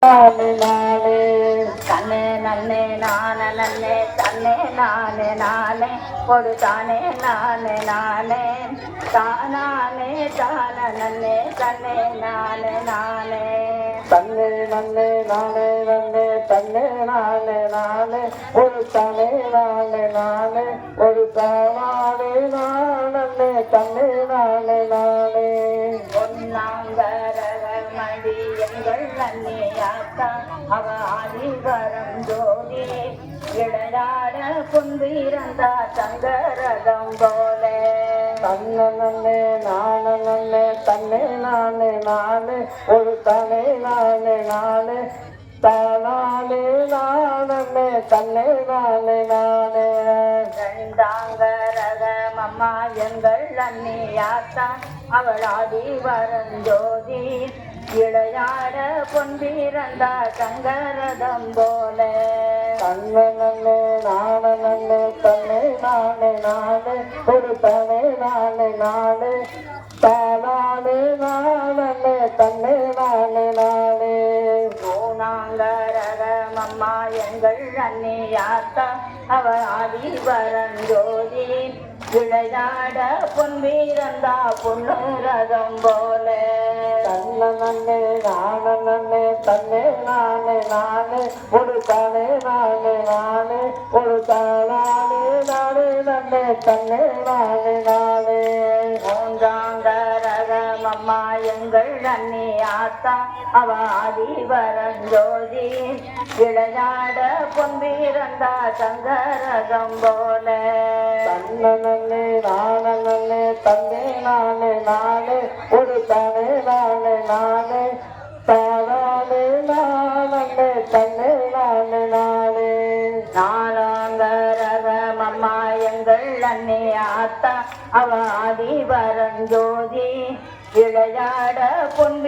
நானே நானே தன்னே நன்னே நான நன்னே தன்னே நானே நானே ஒரு தானே நானே நானே தானே தான நன்னே தன்னே நானே நானே தன்னே நன்னே நானே நன்னே தன்னே நானே நானே ஒரு தானே நானே நானே ஒரு தானே நானே தன்னே நானே நானே மடி எங்கள் நன்னியாத்தா அவ ஆதிவரம் ஜோதி இடையாட கும்பிரந்தா சங்கரதம் போல தன்னை நன்னே நானே நன்னே தன்னை நானே நானே ஒரு தனே நானே நானே தானே நானே தன்னை நானே நானே ரெண்டாங்கரகம் அம்மா எங்கள் அண்ணியாத்தா அவள் ஆதிவரம் ஜோதி இளையாட பொன்பிறந்தா சங்கரதம் போல தன்னை நன்னே நானே நன்னே தன்னை நானே நானே ஒரு தனே நானே நானே தானே நானே தன்னை நானே நானே பூனாங்கரகம் அம்மா எங்கள் அண்ணியாத்தா அவ ஆதிவரம் ஜோதி விளையாட பொன்வீரந்தா பொன்னுரதம் போல தன்னை நன்னே நானே நன்னே தன்னை நானே நானே ஒரு தானே நானே நானே ஒரு தானே நானே நன்னே தன்னை நானே நானே மூன்றாங்கரகம் அம்மா எங்கள் அண்ணியாத்தா அவ ஆதிவரம் ஜோதி விளையாட பொன்வீரந்தா சங்கரதம் போல தன்னை நன்னே நானே நன்னே தன்னை நானே நானே ஒரு தானே நானே நானே தானே நானே தன்னை நானே நானே நாலாங்கரகம் அம்மா எங்கள் அண்ணியாத்தா அவ ஆதிவரம் ஜோதி விளையாட பொன்வி